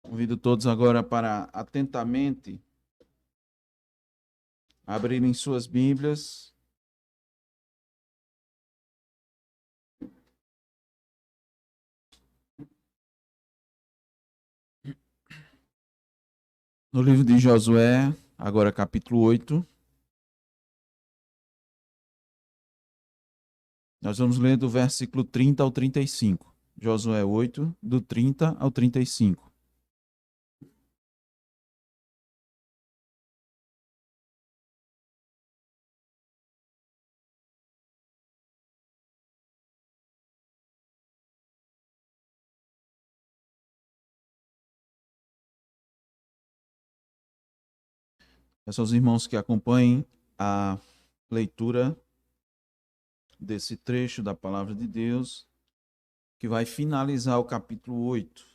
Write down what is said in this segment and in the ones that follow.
Convido todos agora para atentamente abrirem suas Bíblias no livro de Josué, agora capítulo 8. Nós vamos ler do versículo 30 ao 35. Josué 8, do 30 ao 35. Peço aos irmãos que acompanhem a leitura desse trecho da palavra de Deus, que vai finalizar o capítulo 8.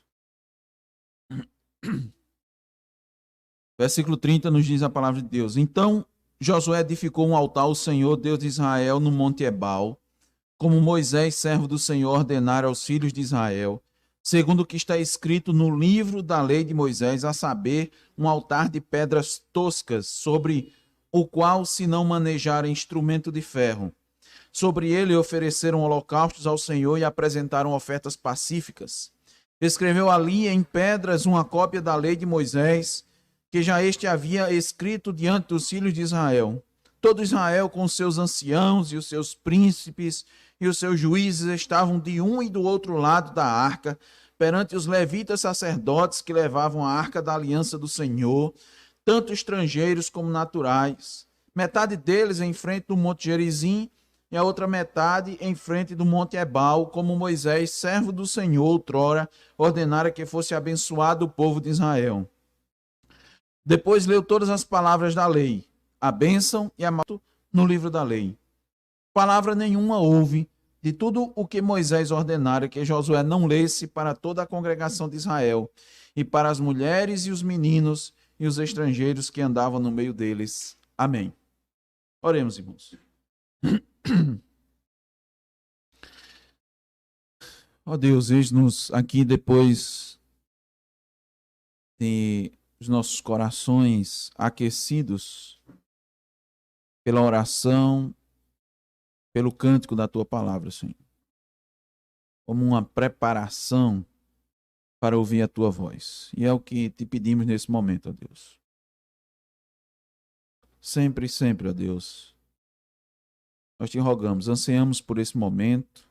Versículo 30 nos diz a palavra de Deus. Então Josué edificou um altar ao Senhor, Deus de Israel, no monte Ebal, como Moisés, servo do Senhor, ordenara aos filhos de Israel, segundo o que está escrito no livro da lei de Moisés, a saber, um altar de pedras toscas, sobre o qual se não manejar instrumento de ferro. Sobre ele ofereceram holocaustos ao Senhor e apresentaram ofertas pacíficas. Escreveu ali em pedras uma cópia da lei de Moisés, que já este havia escrito diante dos filhos de Israel. Todo Israel, com os seus anciãos e os seus príncipes e os seus juízes, estavam de um e do outro lado da arca, perante os levitas sacerdotes que levavam a arca da aliança do Senhor, tanto estrangeiros como naturais. Metade deles em frente do monte Gerizim e a outra metade em frente do monte Ebal, como Moisés, servo do Senhor, outrora, ordenara que fosse abençoado o povo de Israel. Depois leu todas as palavras da lei, a bênção e a maldição no livro da lei. Palavra nenhuma houve de tudo o que Moisés ordenara que Josué não lesse para toda a congregação de Israel, e para as mulheres e os meninos e os estrangeiros que andavam no meio deles. Amém. Oremos, irmãos. Ó Deus, eis-nos aqui depois de os nossos corações aquecidos pela oração, pelo cântico da tua palavra, Senhor, como uma preparação para ouvir a tua voz. E é o que te pedimos nesse momento, ó Deus. Sempre, sempre, ó Deus, nós te rogamos, ansiamos por esse momento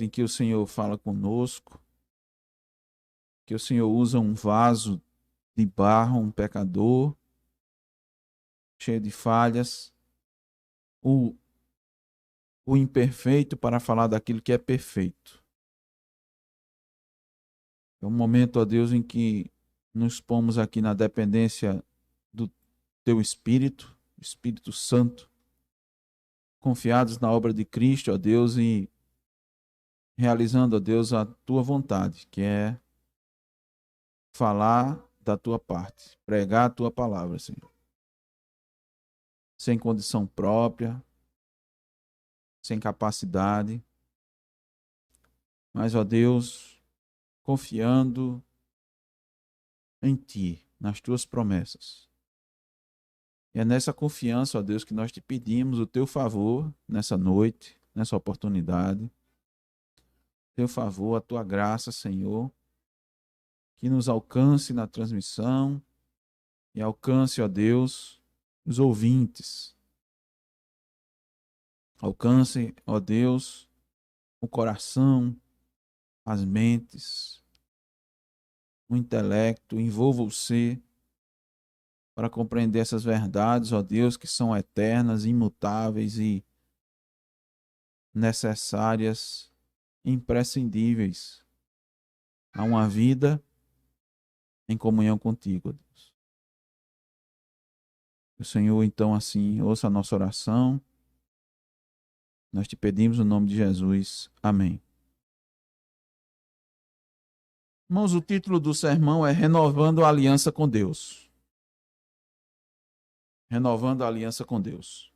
em que o Senhor fala conosco, que o Senhor usa um vaso de barro, um pecador, cheio de falhas, o imperfeito para falar daquilo que é perfeito. É um momento, ó Deus, em que nos pomos aqui na dependência do teu Espírito, Espírito Santo, confiados na obra de Cristo, ó Deus, e realizando, ó Deus, a tua vontade, que é falar da tua parte, pregar a tua palavra, Senhor. Sem condição própria, sem capacidade, mas, ó Deus, confiando em ti, nas tuas promessas. E é nessa confiança, ó Deus, que nós te pedimos o teu favor nessa noite, nessa oportunidade. Teu favor, a tua graça, Senhor, que nos alcance na transmissão e alcance, ó Deus, os ouvintes. Alcance, ó Deus, o coração, as mentes, o intelecto, envolva o ser para compreender essas verdades, ó Deus, que são eternas, imutáveis e necessárias, imprescindíveis a uma vida em comunhão contigo, ó Deus. O Senhor, então, assim, ouça a nossa oração. Nós te pedimos no nome de Jesus. Amém. Irmãos, o título do sermão é Renovando a Aliança com Deus. Renovando a Aliança com Deus.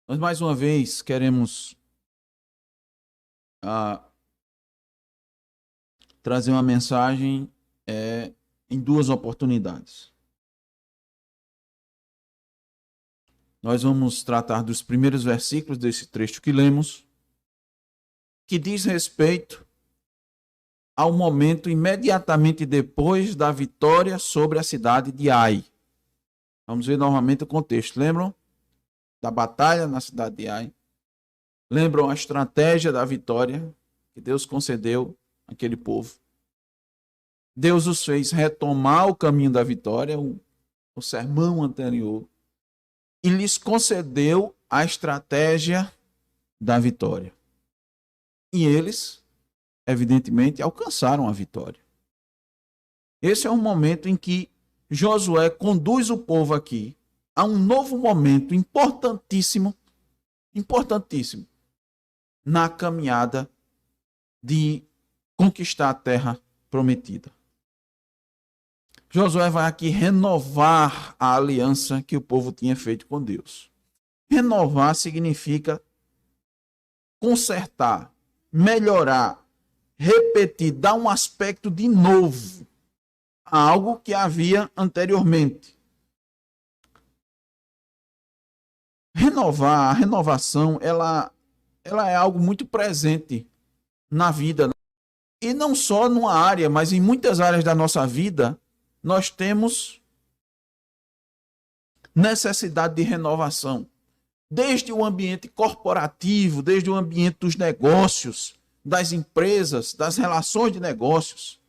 Nós mais uma vez queremos trazer uma mensagem em duas oportunidades. Nós vamos tratar dos primeiros versículos desse trecho que lemos, que diz respeito ao momento imediatamente depois da vitória sobre a cidade de Ai. Vamos ver novamente o contexto. Lembram da batalha na cidade de Ai? Lembram a estratégia da vitória que Deus concedeu àquele povo? Deus os fez retomar o caminho da vitória, o sermão anterior, e lhes concedeu a estratégia da vitória. E eles, evidentemente, alcançaram a vitória. Esse é um momento em que Josué conduz o povo aqui a um novo momento importantíssimo, na caminhada de conquistar a terra prometida. Josué vai aqui renovar a aliança que o povo tinha feito com Deus. Renovar significa consertar, melhorar, repetir, dar um aspecto de novo a algo que havia anteriormente. A renovação, ela é algo muito presente na vida. E não só numa área, mas em muitas áreas da nossa vida, nós temos necessidade de renovação. Desde o ambiente corporativo, desde o ambiente dos negócios, das empresas, das relações de negócios.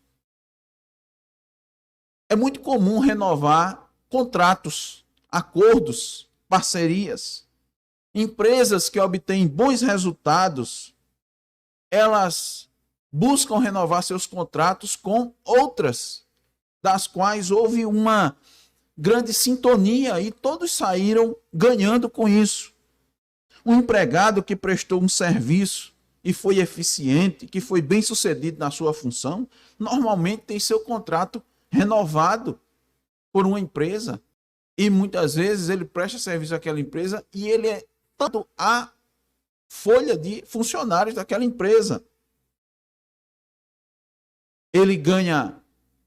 É muito comum renovar contratos, acordos, parcerias. Empresas que obtêm bons resultados, elas buscam renovar seus contratos com outras, das quais houve uma grande sintonia e todos saíram ganhando com isso. Um empregado que prestou um serviço e foi eficiente, que foi bem sucedido na sua função, normalmente tem seu contrato renovado por uma empresa. E muitas vezes ele presta serviço àquela empresa e ele é tanto a folha de funcionários daquela empresa. Ele ganha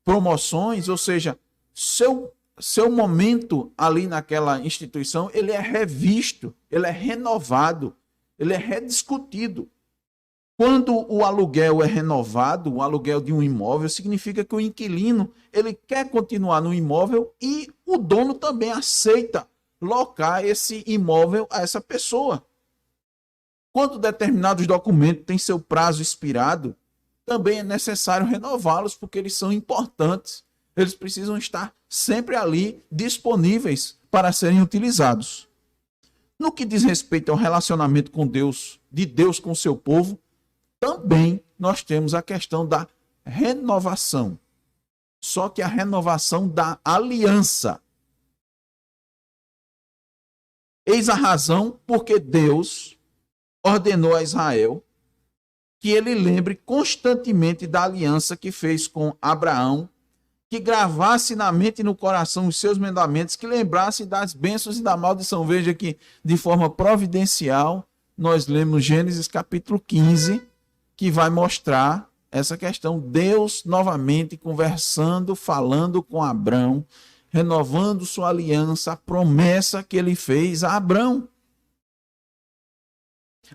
promoções, ou seja, seu momento ali naquela instituição, ele é revisto, ele é renovado, ele é rediscutido. Quando o aluguel é renovado, o aluguel de um imóvel, significa que o inquilino ele quer continuar no imóvel e o dono também aceita locar esse imóvel a essa pessoa. Quando determinados documentos têm seu prazo expirado, também é necessário renová-los, porque eles são importantes. Eles precisam estar sempre ali disponíveis para serem utilizados. No que diz respeito ao relacionamento com Deus, de Deus com o seu povo, também nós temos a questão da renovação. Só que a renovação da aliança. Eis a razão porque Deus ordenou a Israel que ele lembre constantemente da aliança que fez com Abraão, que gravasse na mente e no coração os seus mandamentos, que lembrasse das bênçãos e da maldição. Veja que, de forma providencial, nós lemos Gênesis capítulo 15, que vai mostrar essa questão. Deus novamente conversando, falando com Abraão, renovando sua aliança, a promessa que ele fez a Abraão.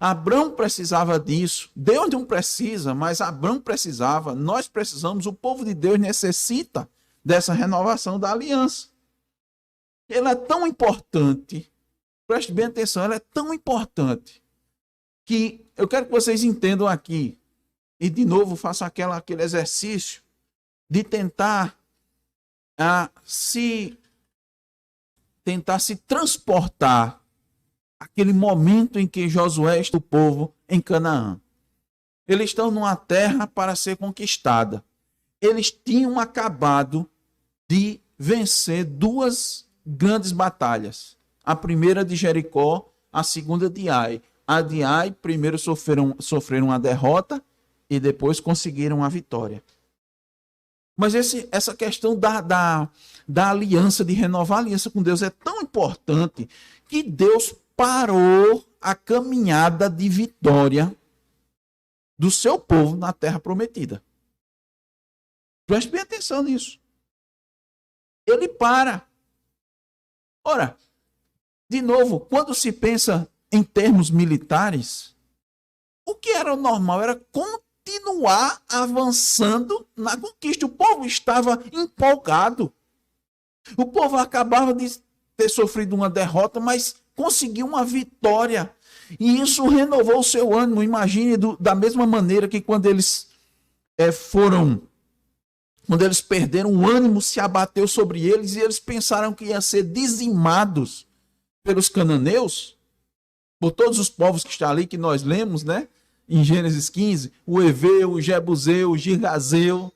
Abraão precisava disso. Deus não precisa, mas Abraão precisava. Nós precisamos, o povo de Deus necessita dessa renovação da aliança. Ela é tão importante, preste bem atenção, ela é tão importante que eu quero que vocês entendam aqui, e de novo façam aquele exercício de tentar se transportar aquele momento em que Josué está o povo em Canaã. Eles estão numa terra para ser conquistada. Eles tinham acabado de vencer duas grandes batalhas. A primeira de Jericó, a segunda de Ai. A de Ai, primeiro sofreram uma derrota e depois conseguiram a vitória. Mas essa questão da aliança, de renovar a aliança com Deus é tão importante que Deus parou a caminhada de vitória do seu povo na terra prometida. Preste bem atenção nisso. Ele para. Ora, de novo, quando se pensa em termos militares, o que era normal era continuar avançando na conquista. O povo estava empolgado. O povo acabava de ter sofrido uma derrota, mas conseguiu uma vitória. E isso renovou o seu ânimo. Imagine da mesma maneira que quando eles perderam, o ânimo se abateu sobre eles e eles pensaram que iam ser dizimados pelos cananeus, por todos os povos que estão ali, que nós lemos, né? Em Gênesis 15, o Eveu, o Jebuseu, o Girgazeu.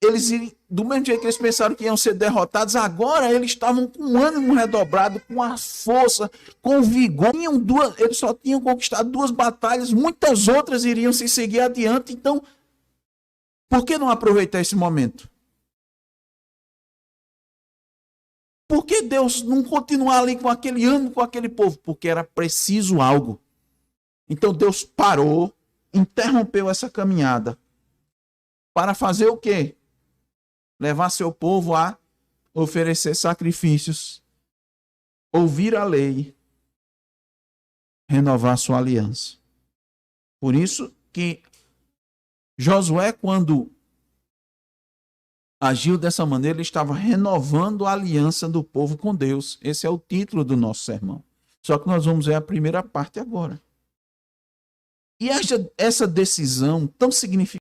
Eles, do mesmo jeito que eles pensaram que iam ser derrotados, agora eles estavam com o ânimo redobrado, com a força, com o vigor. Eles só tinham conquistado 2 batalhas, muitas outras iriam se seguir adiante. Então, por que não aproveitar esse momento? Por que Deus não continuar ali com aquele ânimo, com aquele povo? Porque era preciso algo. Então Deus parou, interrompeu essa caminhada para fazer o quê? Levar seu povo a oferecer sacrifícios, ouvir a lei, renovar sua aliança. Por isso que Josué, quando agiu dessa maneira, ele estava renovando a aliança do povo com Deus. Esse é o título do nosso sermão. Só que nós vamos ver a primeira parte agora. E essa decisão tão significativa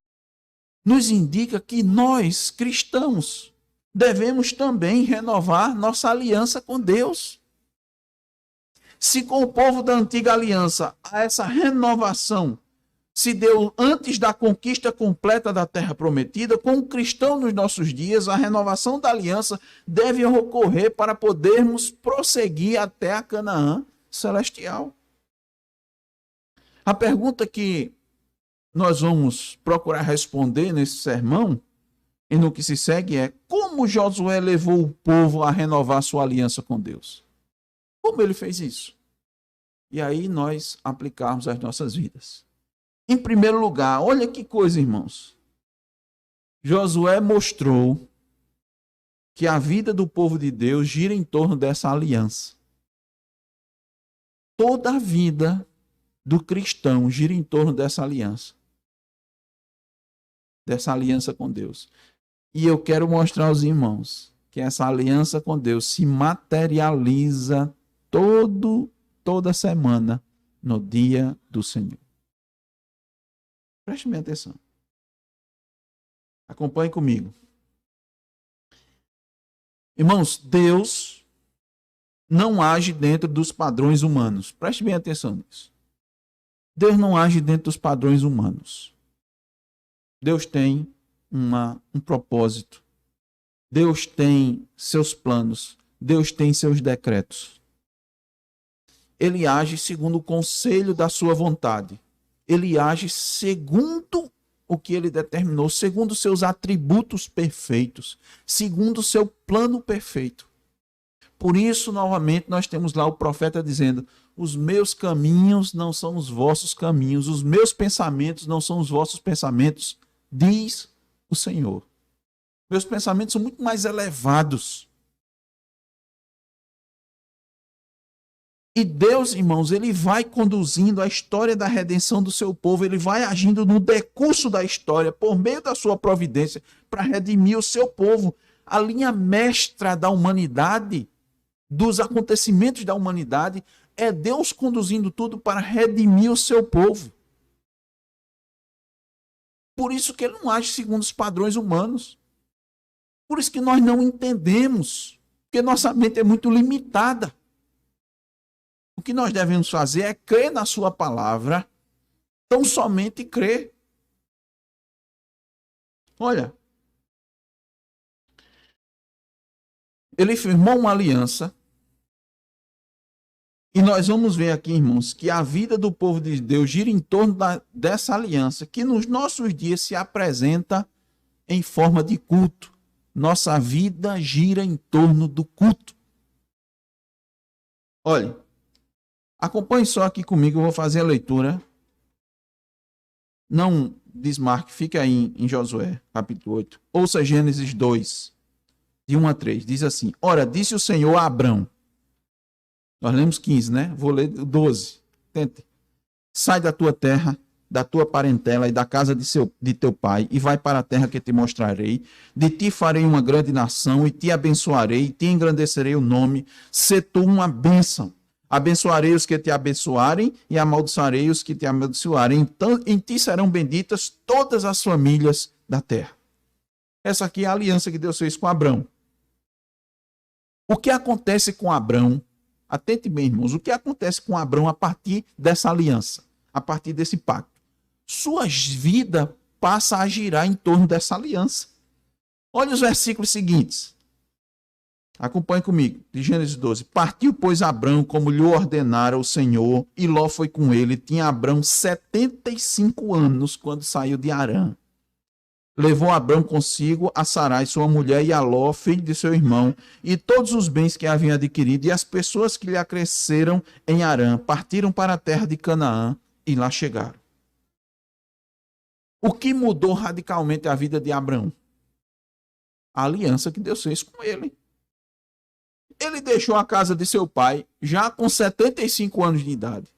nos indica que nós, cristãos, devemos também renovar nossa aliança com Deus. Se com o povo da antiga aliança essa renovação se deu antes da conquista completa da terra prometida, com o cristão nos nossos dias, a renovação da aliança deve ocorrer para podermos prosseguir até a Canaã celestial. A pergunta que nós vamos procurar responder nesse sermão e no que se segue é: como Josué levou o povo a renovar sua aliança com Deus? Como ele fez isso? E aí nós aplicarmos às nossas vidas. Em primeiro lugar, olha que coisa, irmãos. Josué mostrou que a vida do povo de Deus gira em torno dessa aliança. Toda a vida do cristão gira em torno dessa aliança. Dessa aliança com Deus. E eu quero mostrar aos irmãos que essa aliança com Deus se materializa toda semana no dia do Senhor. Preste bem atenção. Acompanhe comigo. Irmãos, Deus não age dentro dos padrões humanos. Preste bem atenção nisso. Deus não age dentro dos padrões humanos. Deus tem um propósito. Deus tem seus planos. Deus tem seus decretos. Ele age segundo o conselho da sua vontade. Ele age segundo o que ele determinou, segundo seus atributos perfeitos, segundo o seu plano perfeito. Por isso, novamente, nós temos lá o profeta dizendo: os meus caminhos não são os vossos caminhos, os meus pensamentos não são os vossos pensamentos, diz o Senhor. Meus pensamentos são muito mais elevados. E Deus, irmãos, ele vai conduzindo a história da redenção do seu povo, ele vai agindo no decurso da história, por meio da sua providência, para redimir o seu povo. A linha mestra da humanidade, dos acontecimentos da humanidade, é Deus conduzindo tudo para redimir o seu povo. Por isso que ele não age segundo os padrões humanos. Por isso que nós não entendemos, porque nossa mente é muito limitada. O que nós devemos fazer é crer na sua palavra, tão somente crer. Olha, ele firmou uma aliança, e nós vamos ver aqui, irmãos, que a vida do povo de Deus gira em torno dessa aliança, que nos nossos dias se apresenta em forma de culto. Nossa vida gira em torno do culto. Olha, acompanhe só aqui comigo, eu vou fazer a leitura. Não desmarque, fica aí em Josué, capítulo 8. Ouça Gênesis 2, de 1 a 3. Diz assim: Ora, disse o Senhor a Abrão. Nós lemos 15, né? Vou ler 12. Tente. Sai da tua terra, da tua parentela e da casa de teu pai, e vai para a terra que te mostrarei. De ti farei uma grande nação, e te abençoarei, e te engrandecerei o nome. Sê tu uma bênção. Abençoarei os que te abençoarem, e amaldiçoarei os que te amaldiçoarem. Então, em ti serão benditas todas as famílias da terra. Essa aqui é a aliança que Deus fez com Abrão. O que acontece com Abrão? Atente bem, irmãos. O que acontece com Abrão a partir dessa aliança? A partir desse pacto? Sua vida passa a girar em torno dessa aliança. Olha os versículos seguintes. Acompanhe comigo, de Gênesis 12. Partiu, pois, Abrão, como lhe ordenara o Senhor, e Ló foi com ele. Tinha Abrão 75 anos quando saiu de Harã. Levou Abrão consigo a Sarai, sua mulher, e a Ló, filho de seu irmão, e todos os bens que havia adquirido, e as pessoas que lhe acresceram em Harã, partiram para a terra de Canaã, e lá chegaram. O que mudou radicalmente a vida de Abrão? A aliança que Deus fez com ele. Ele deixou a casa de seu pai, já com 75 anos de idade.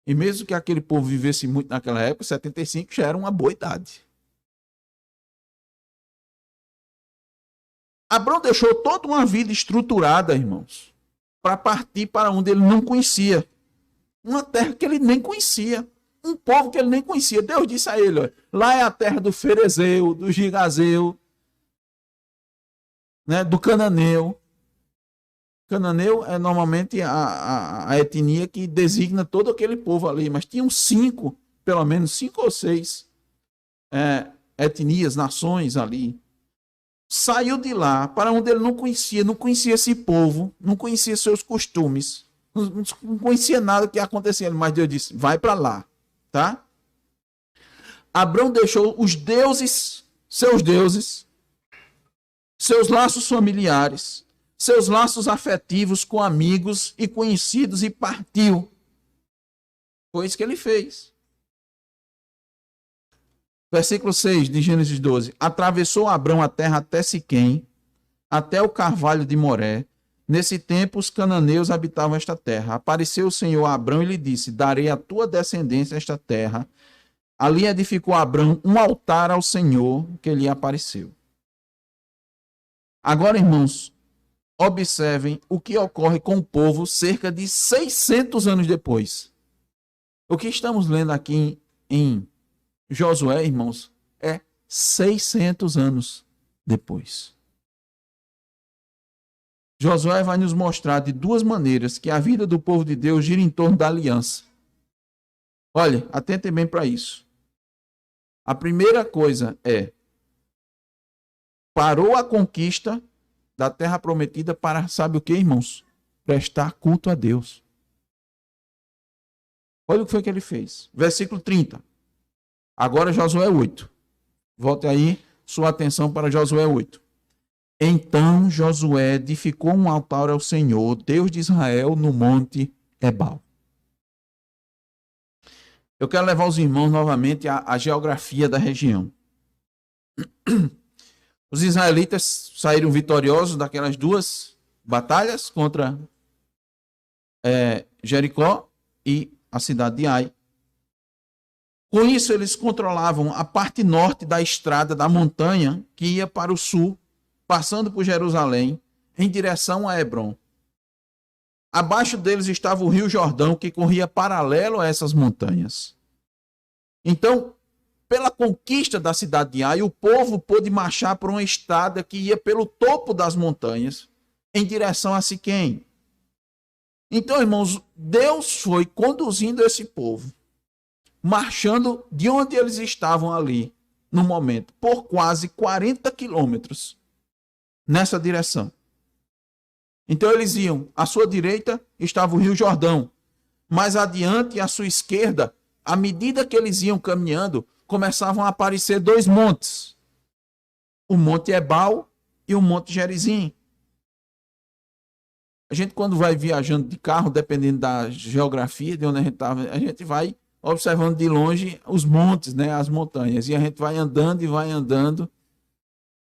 E mesmo que aquele povo vivesse muito naquela época, 75 já era uma boa idade. Abrão deixou toda uma vida estruturada, irmãos, para partir para onde ele não conhecia. Uma terra que ele nem conhecia. Um povo que ele nem conhecia. Deus disse a ele, olha, lá é a terra do Ferezeu, do Gigazeu, né, do Cananeu. Cananeu é normalmente a etnia que designa todo aquele povo ali, mas tinham pelo menos 5 ou 6 etnias, nações ali. Saiu de lá para onde ele não conhecia esse povo, não conhecia seus costumes, não conhecia nada que acontecia, mas Deus disse, vai para lá, tá? Abrão deixou os deuses, seus laços familiares, seus laços afetivos com amigos e conhecidos e partiu. Foi isso que ele fez. Versículo 6 de Gênesis 12. Atravessou Abrão a terra até Siquém, até o carvalho de Moré. Nesse tempo os cananeus habitavam esta terra. Apareceu o Senhor a Abrão e lhe disse, darei à tua descendência esta terra. Ali edificou Abrão um altar ao Senhor que lhe apareceu. Agora, irmãos, observem o que ocorre com o povo cerca de 600 anos depois. O que estamos lendo aqui em Josué, irmãos, é 600 anos depois. Josué vai nos mostrar de duas maneiras que a vida do povo de Deus gira em torno da aliança. Olha, atentem bem para isso. A primeira coisa é, parou a conquista da terra prometida para, sabe o que, irmãos? Prestar culto a Deus. Olha o que foi que ele fez. Versículo 30. Agora Josué 8. Volte aí sua atenção para Josué 8. Então Josué edificou um altar ao Senhor, Deus de Israel, no monte Ebal. Eu quero levar os irmãos novamente à geografia da região. Os israelitas saíram vitoriosos daquelas duas batalhas contra Jericó e a cidade de Ai. Com isso, eles controlavam a parte norte da estrada da montanha que ia para o sul, passando por Jerusalém, em direção a Hebrom. Abaixo deles estava o rio Jordão, que corria paralelo a essas montanhas. Então, pela conquista da cidade de Ai, o povo pôde marchar por uma estrada que ia pelo topo das montanhas, em direção a Siquém. Então, irmãos, Deus foi conduzindo esse povo, marchando de onde eles estavam ali, no momento, por quase 40 quilômetros, nessa direção. Então, eles iam, à sua direita estava o rio Jordão, mais adiante, à sua esquerda, à medida que eles iam caminhando, começavam a aparecer dois montes, o Monte Ebal e o Monte Gerizim. A gente, quando vai viajando de carro, dependendo da geografia de onde a gente estava, a gente vai observando de longe os montes, né, as montanhas. E a gente vai andando e vai andando.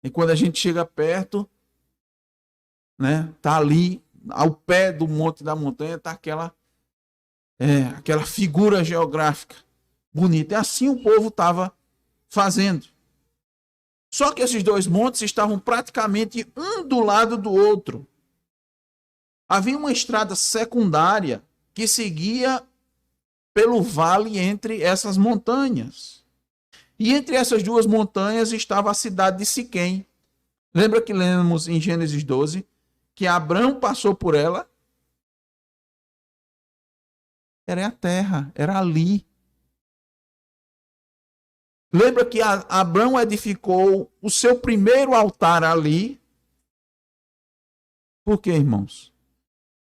E quando a gente chega perto, né, tá ali ao pé do monte da montanha, tá aquela figura geográfica bonita. E assim o povo estava fazendo. Só que esses dois montes estavam praticamente um do lado do outro. Havia uma estrada secundária que seguia pelo vale entre essas montanhas. E entre essas duas montanhas estava a cidade de Siquém. Lembra que lemos em Gênesis 12 que Abrão passou por ela? Era a terra, era ali. Lembra que Abrão edificou o seu primeiro altar ali? Por quê, irmãos?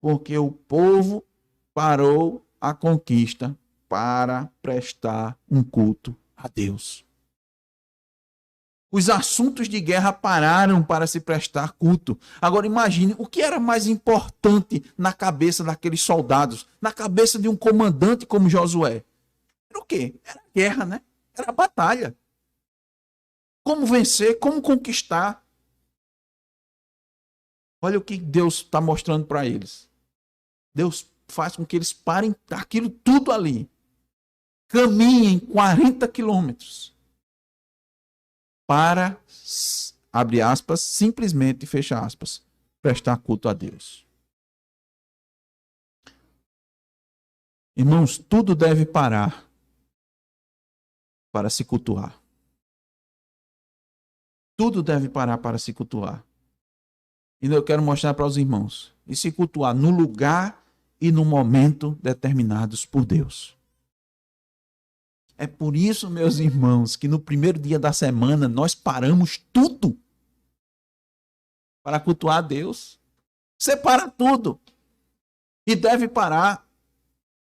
Porque o povo parou a conquista para prestar um culto a Deus. Os assuntos de guerra pararam para se prestar culto. Agora imagine o que era mais importante na cabeça daqueles soldados, na cabeça de um comandante como Josué. Era o quê? Era a guerra, né? Era a batalha. Como vencer, como conquistar. Olha o que Deus está mostrando para eles. Deus faz com que eles parem aquilo tudo ali. Caminhem 40 quilômetros para, abre aspas, simplesmente, fecha aspas, prestar culto a Deus. Irmãos, tudo deve parar para se cultuar. Tudo deve parar para se cultuar. E eu quero mostrar para os irmãos. E se cultuar no lugar e no momento determinados por Deus. É por isso, meus irmãos, que no primeiro dia da semana nós paramos tudo para cultuar a Deus. Você para tudo. E deve parar.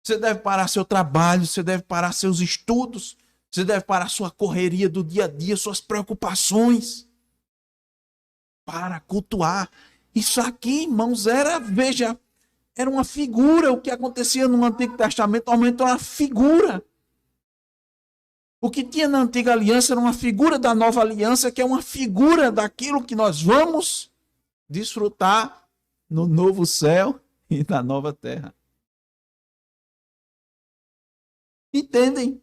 Você deve parar seu trabalho, você deve parar seus estudos, você deve parar sua correria do dia a dia, suas preocupações. Para cultuar. Isso aqui, irmãos, era uma figura. O que acontecia no Antigo Testamento aumentou uma figura. O que tinha na Antiga Aliança era uma figura da Nova Aliança, que é uma figura daquilo que nós vamos desfrutar no novo céu e na nova terra. Entendem?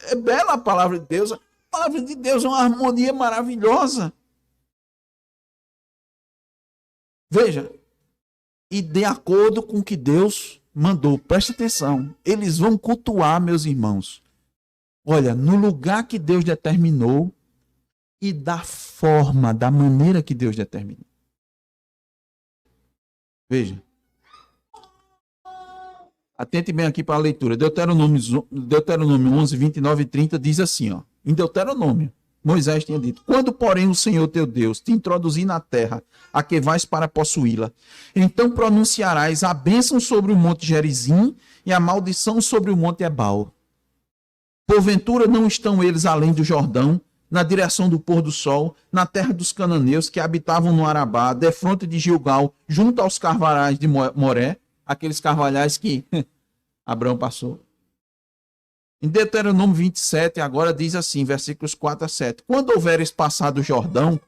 É bela a palavra de Deus. A palavra de Deus é uma harmonia maravilhosa. Veja, e de acordo com o que Deus mandou, preste atenção, eles vão cultuar, meus irmãos. Olha, no lugar que Deus determinou e da forma, da maneira que Deus determinou. Veja. Atente bem aqui para a leitura. Deuteronômio 11, 29 e 30 diz assim, ó. Em Deuteronômio, Moisés tinha dito: quando, porém, o Senhor teu Deus te introduzir na terra a que vais para possuí-la, então pronunciarás a bênção sobre o monte Gerizim e a maldição sobre o monte Ebal. Porventura não estão eles além do Jordão, na direção do pôr do sol, na terra dos cananeus que habitavam no Arabá, defronte de Gilgal, junto aos carvalhais de Moré, aqueles carvalhais que Abraão passou. Em Deuteronômio 27, agora diz assim, versículos 4 a 7. Quando houveres passado o Jordão,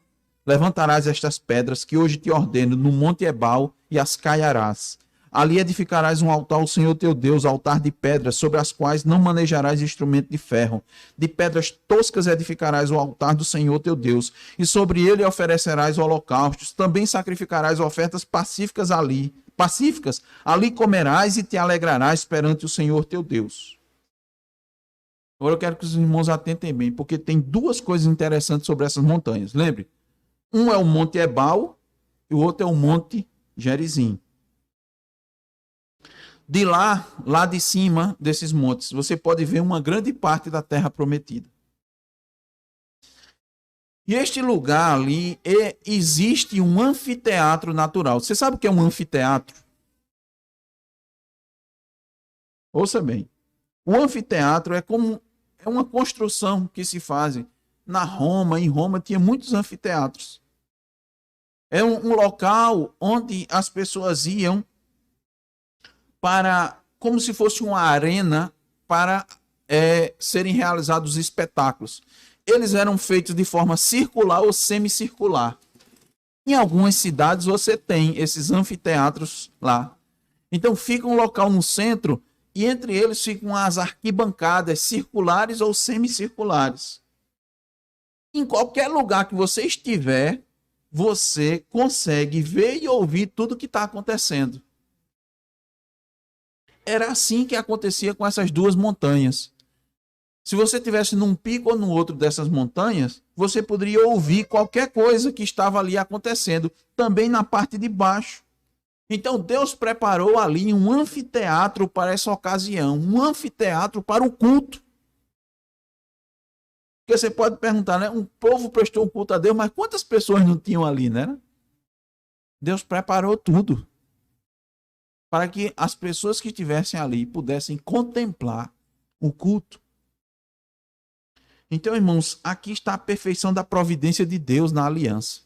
levantarás estas pedras que hoje te ordeno no monte Ebal e as caiarás. Ali edificarás um altar ao Senhor teu Deus, altar de pedras, sobre as quais não manejarás instrumento de ferro. De pedras toscas edificarás o altar do Senhor teu Deus, e sobre ele oferecerás holocaustos. Também sacrificarás ofertas pacíficas ali. Ali comerás e te alegrarás perante o Senhor teu Deus. Agora eu quero que os irmãos atentem bem, porque tem duas coisas interessantes sobre essas montanhas. Lembre, um é o Monte Ebal e o outro é o Monte Gerizim. De lá de cima desses montes, você pode ver uma grande parte da terra prometida. E este lugar ali, existe um anfiteatro natural. Você sabe o que é um anfiteatro? Ouça bem. O anfiteatro é uma construção que se faz na Roma. Em Roma tinha muitos anfiteatros. É um local onde as pessoas iam como se fosse uma arena para serem realizados os espetáculos. Eles eram feitos de forma circular ou semicircular. Em algumas cidades você tem esses anfiteatros lá. Então fica um local no centro e entre eles ficam as arquibancadas circulares ou semicirculares. Em qualquer lugar que você estiver, você consegue ver e ouvir tudo que está acontecendo. Era assim que acontecia com essas duas montanhas. Se você estivesse num pico ou no outro dessas montanhas, você poderia ouvir qualquer coisa que estava ali acontecendo, também na parte de baixo. Então Deus preparou ali um anfiteatro para essa ocasião, um anfiteatro para o culto. Porque você pode perguntar, né? Um povo prestou um culto a Deus, mas quantas pessoas não tinham ali, né? Deus preparou tudo para que as pessoas que estivessem ali pudessem contemplar o culto. Então, irmãos, aqui está a perfeição da providência de Deus na aliança.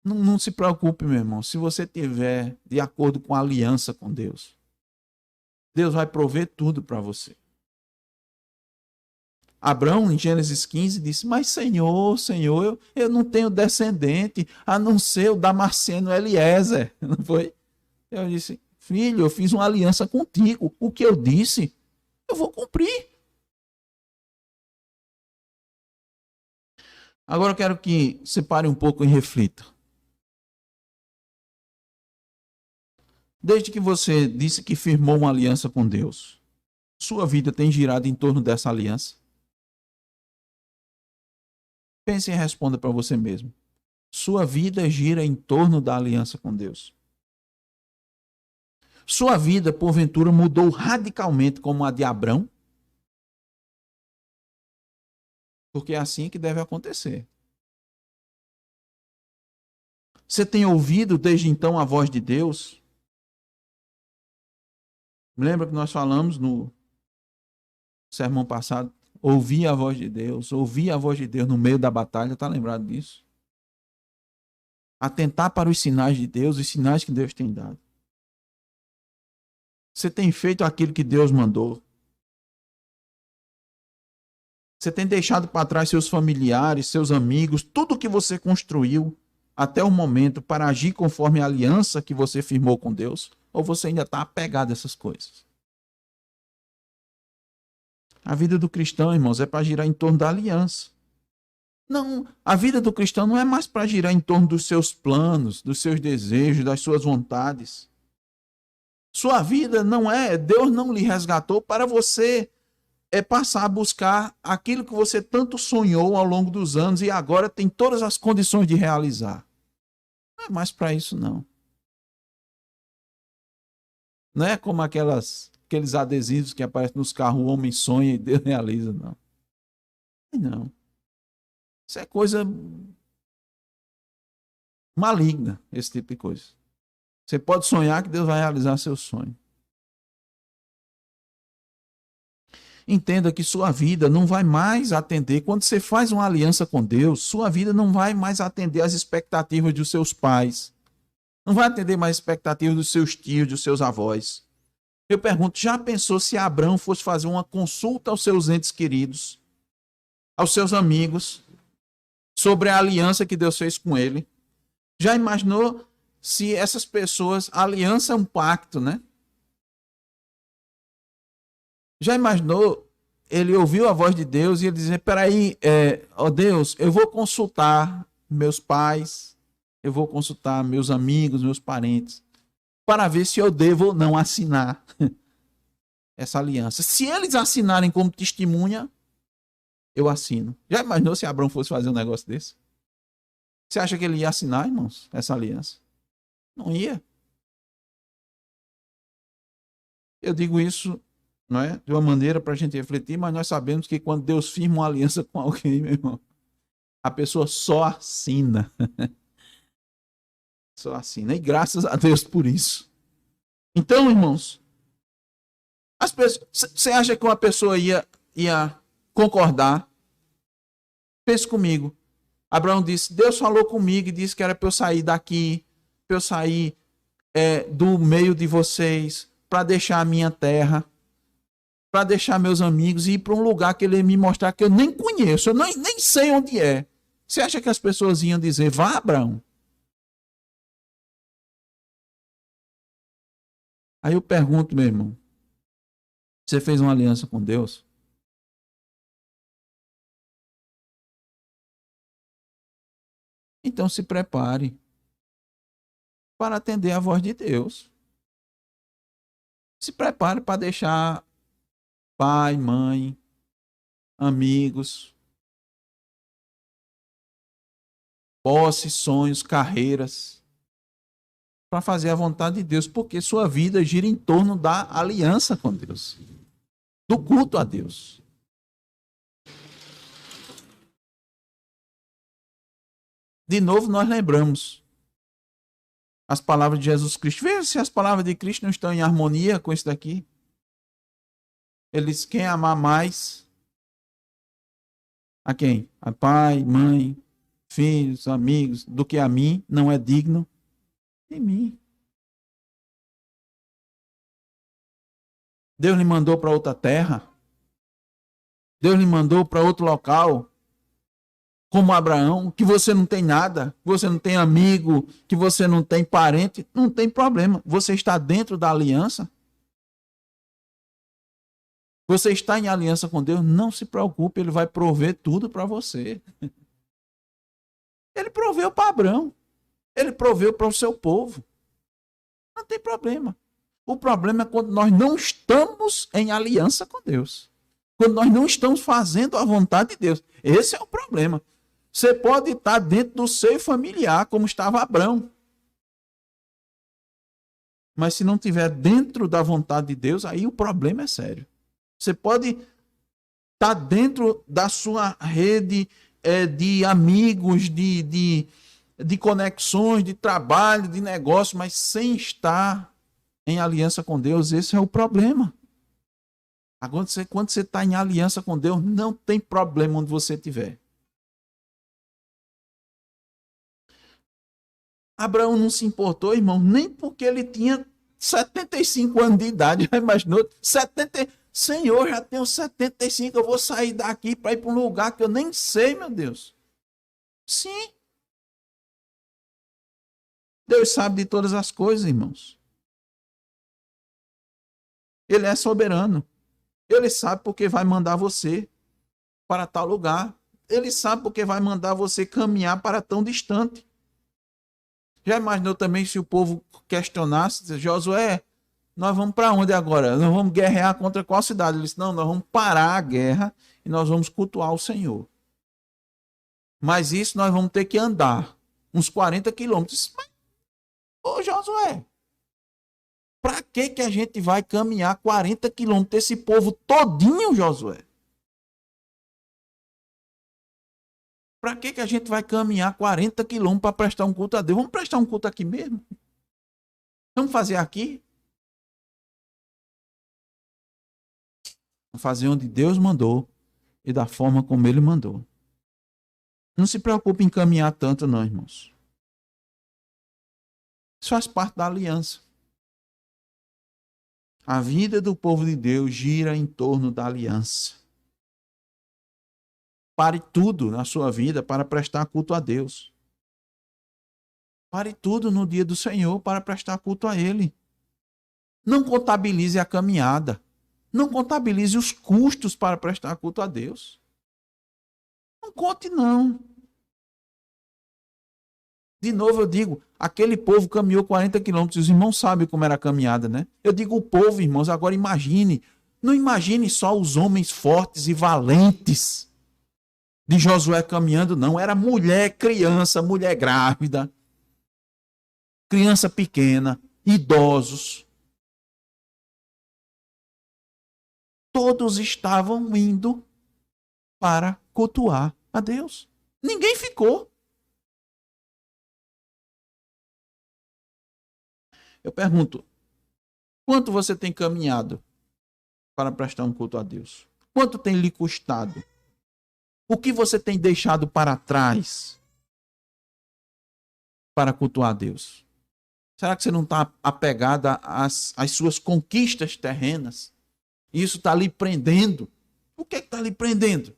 Não se preocupe, meu irmão, se você estiver de acordo com a aliança com Deus, Deus vai prover tudo para você. Abraão, em Gênesis 15, disse, mas Senhor, eu não tenho descendente, a não ser o Damasceno Eliezer. Não foi? Eu disse, filho, eu fiz uma aliança contigo. O que eu disse, eu vou cumprir. Agora eu quero que você pare um pouco e reflita. Desde que você disse que firmou uma aliança com Deus, sua vida tem girado em torno dessa aliança? Pense e responda para você mesmo. Sua vida gira em torno da aliança com Deus? Sua vida, porventura, mudou radicalmente como a de Abrão? Porque é assim que deve acontecer. Você tem ouvido desde então a voz de Deus? Lembra que nós falamos no sermão passado? Ouvir a voz de Deus, ouvir a voz de Deus no meio da batalha, está lembrado disso? Atentar para os sinais de Deus, os sinais que Deus tem dado. Você tem feito aquilo que Deus mandou? Você tem deixado para trás seus familiares, seus amigos, tudo que você construiu até o momento para agir conforme a aliança que você firmou com Deus? Ou você ainda está apegado a essas coisas? A vida do cristão, irmãos, é para girar em torno da aliança. Não, a vida do cristão não é mais para girar em torno dos seus planos, dos seus desejos, das suas vontades. Sua vida não é, Deus não lhe resgatou para você passar a buscar aquilo que você tanto sonhou ao longo dos anos e agora tem todas as condições de realizar. Não é mais para isso, não. Não é como aqueles adesivos que aparecem nos carros, o homem sonha e Deus realiza, não. Não. Isso é coisa maligna, esse tipo de coisa. Você pode sonhar que Deus vai realizar seu sonho. Entenda que sua vida não vai mais atender, quando você faz uma aliança com Deus, sua vida não vai mais atender às expectativas dos seus pais. Não vai atender mais às expectativas dos seus tios, dos seus avós. Eu pergunto, já pensou se Abraão fosse fazer uma consulta aos seus entes queridos, aos seus amigos, sobre a aliança que Deus fez com ele? Já imaginou se essas pessoas, a aliança é um pacto, né? Já imaginou, ele ouviu a voz de Deus e ele dizer, peraí, ó Deus, eu vou consultar meus pais, eu vou consultar meus amigos, meus parentes, para ver se eu devo ou não assinar essa aliança. Se eles assinarem como testemunha, eu assino. Já imaginou se Abraão fosse fazer um negócio desse? Você acha que ele ia assinar, irmãos, essa aliança? Não ia. Eu digo isso, não é, de uma maneira para a gente refletir, mas nós sabemos que quando Deus firma uma aliança com alguém, meu irmão, a pessoa só assina. Só assina. E graças a Deus por isso. Então, irmãos, você acha que uma pessoa ia concordar? Pense comigo. Abraão disse, Deus falou comigo e disse que era para eu sair daqui, para eu sair do meio de vocês, para deixar a minha terra. para deixar meus amigos e ir para um lugar que ele ia me mostrar que eu nem conheço, eu nem sei onde é. Você acha que as pessoas iam dizer, vá, Abraão? Aí eu pergunto, meu irmão, você fez uma aliança com Deus? Então se prepare para atender a voz de Deus. Se prepare para deixar pai, mãe, amigos, posses, sonhos, carreiras, para fazer a vontade de Deus, porque sua vida gira em torno da aliança com Deus, do culto a Deus. De novo, nós lembramos as palavras de Jesus Cristo. Veja se as palavras de Cristo não estão em harmonia com isso daqui. Ele diz, quem amar mais, a quem? A pai, mãe, filhos, amigos, do que a mim, não é digno de mim. Deus lhe mandou para outra terra. Deus lhe mandou para outro local, como Abraão, que você não tem nada, que você não tem amigo, que você não tem parente, não tem problema. Você está dentro da aliança. Você está em aliança com Deus, não se preocupe, ele vai prover tudo para você. Ele proveu para Abraão. Ele proveu para o seu povo. Não tem problema. O problema é quando nós não estamos em aliança com Deus. Quando nós não estamos fazendo a vontade de Deus. Esse é o problema. Você pode estar dentro do seio familiar, como estava Abraão. Mas se não estiver dentro da vontade de Deus, aí o problema é sério. Você pode estar dentro da sua rede de amigos, de conexões, de trabalho, de negócio, mas sem estar em aliança com Deus. Esse é o problema. Agora, quando você está em aliança com Deus, não tem problema onde você estiver. Abraão não se importou, irmão, nem porque ele tinha 75 anos de idade. Já imaginou? 70, Senhor, já tenho 75, eu vou sair daqui para ir para um lugar que eu nem sei, meu Deus. Sim. Deus sabe de todas as coisas, irmãos. Ele é soberano. Ele sabe porque vai mandar você para tal lugar. Ele sabe porque vai mandar você caminhar para tão distante. Já imaginou também se o povo questionasse, Josué, nós vamos para onde agora? Nós vamos guerrear contra qual cidade? Ele disse, não, nós vamos parar a guerra e nós vamos cultuar o Senhor. Mas isso nós vamos ter que andar uns 40 quilômetros. Ô Josué, para que a gente vai caminhar 40 quilômetros esse povo todinho, Josué? Para que a gente vai caminhar 40 quilômetros para prestar um culto a Deus? Vamos prestar um culto aqui mesmo? Vamos fazer aqui? Vamos fazer onde Deus mandou e da forma como Ele mandou. Não se preocupe em caminhar tanto não, irmãos. Isso faz parte da aliança. A vida do povo de Deus gira em torno da aliança. Pare tudo na sua vida para prestar culto a Deus. Pare tudo no dia do Senhor para prestar culto a Ele. Não contabilize a caminhada. Não contabilize os custos para prestar culto a Deus. Não conte, não. De novo eu digo, aquele povo caminhou 40 quilômetros. Os irmãos sabem como era a caminhada, né? Eu digo o povo, irmãos, agora imagine. Não imagine só os homens fortes e valentes de Josué caminhando, não. Era mulher, criança, mulher grávida, criança pequena, idosos. Todos estavam indo para cultuar a Deus. Ninguém ficou. Eu pergunto, quanto você tem caminhado para prestar um culto a Deus? Quanto tem lhe custado? O que você tem deixado para trás para cultuar a Deus? Será que você não está apegada às suas conquistas terrenas? Isso está lhe prendendo. O que está lhe prendendo?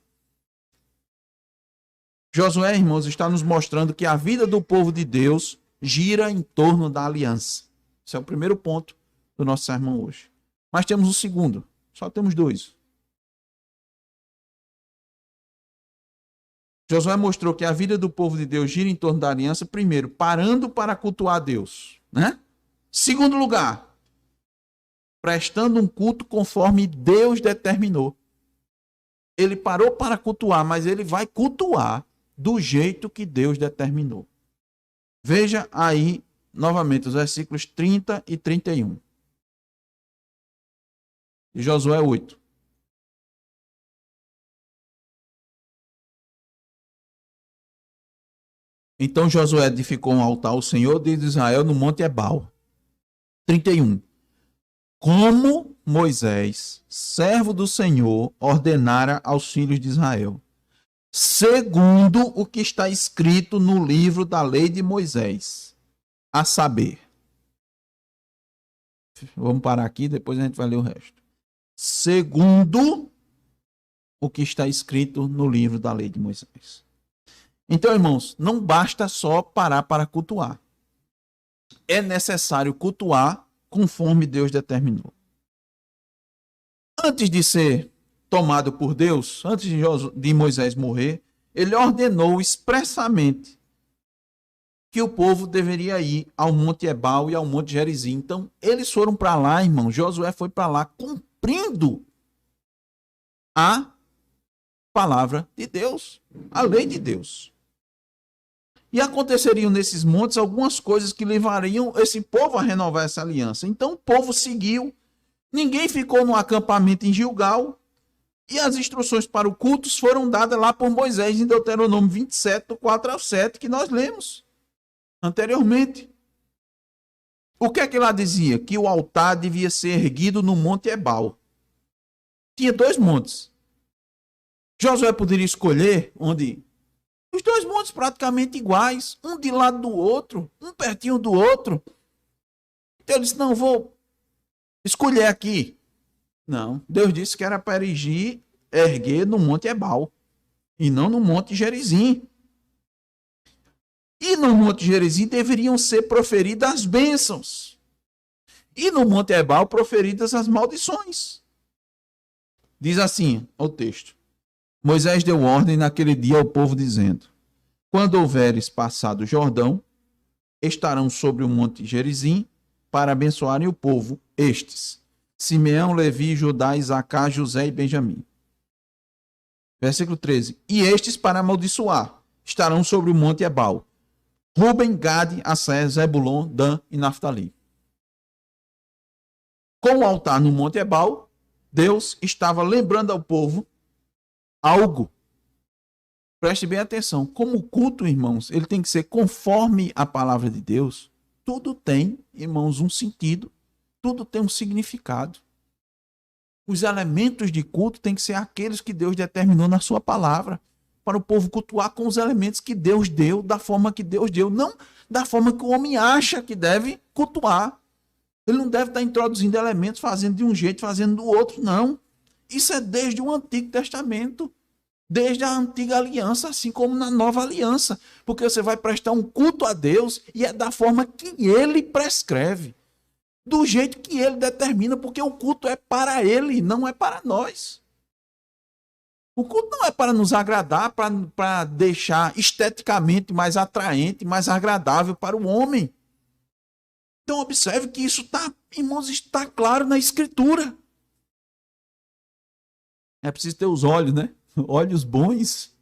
Josué, irmãos, está nos mostrando que a vida do povo de Deus gira em torno da aliança. Esse é o primeiro ponto do nosso sermão hoje. Mas temos o segundo. Só temos dois. Josué mostrou que a vida do povo de Deus gira em torno da aliança, primeiro, parando para cultuar Deus, né? Segundo lugar, prestando um culto conforme Deus determinou. Ele parou para cultuar, mas ele vai cultuar do jeito que Deus determinou. Veja aí, novamente, os versículos 30 e 31. De Josué 8. Então Josué edificou um altar ao Senhor de Israel no monte Ebal. 31. Como Moisés, servo do Senhor, ordenara aos filhos de Israel, segundo o que está escrito no livro da lei de Moisés, a saber. Vamos parar aqui, depois a gente vai ler o resto. Segundo o que está escrito no livro da lei de Moisés. Então, irmãos, não basta só parar para cultuar. É necessário cultuar conforme Deus determinou. Antes de ser tomado por Deus, antes de Moisés morrer, ele ordenou expressamente que o povo deveria ir ao Monte Ebal e ao Monte Gerizim. Então, eles foram para lá, irmão. Josué foi para lá cumprindo a palavra de Deus, a lei de Deus. E aconteceriam nesses montes algumas coisas que levariam esse povo a renovar essa aliança. Então o povo seguiu, ninguém ficou no acampamento em Gilgal, e as instruções para o culto foram dadas lá por Moisés em Deuteronômio 27, do 4 ao 7, que nós lemos anteriormente. O que é que lá dizia? Que o altar devia ser erguido no Monte Ebal. Tinha dois montes. Josué poderia escolher onde... Os dois montes praticamente iguais, um de lado do outro, um pertinho do outro. Então ele disse, não, vou escolher aqui. Não, Deus disse que era para erguer no Monte Ebal, e não no Monte Gerizim. E no Monte Gerizim deveriam ser proferidas as bênçãos. E no Monte Ebal proferidas as maldições. Diz assim o texto. Moisés deu ordem naquele dia ao povo, dizendo, quando houveres passado o Jordão, estarão sobre o monte Gerizim para abençoarem o povo, estes, Simeão, Levi, Judá, Isacar, José e Benjamim. Versículo 13. E estes para amaldiçoar, estarão sobre o monte Ebal, Ruben, Gade, Asser, Zebulon, Dan e Naftali. Com o altar no monte Ebal, Deus estava lembrando ao povo algo. Preste bem atenção. Como o culto, irmãos, ele tem que ser conforme a palavra de Deus. Tudo tem, irmãos, um sentido. Tudo tem um significado. Os elementos de culto têm que ser aqueles que Deus determinou na sua palavra. Para o povo cultuar com os elementos que Deus deu, da forma que Deus deu. Não da forma que o homem acha que deve cultuar. Ele não deve estar introduzindo elementos, fazendo de um jeito, fazendo do outro, não. Isso é desde o Antigo Testamento, desde a Antiga Aliança, assim como na Nova Aliança. Porque você vai prestar um culto a Deus e é da forma que Ele prescreve, do jeito que Ele determina, porque o culto é para Ele, não é para nós. O culto não é para nos agradar, para deixar esteticamente mais atraente, mais agradável para o homem. Então observe que isso está, irmãos, está claro na Escritura. É preciso ter os olhos, né? Olhos bons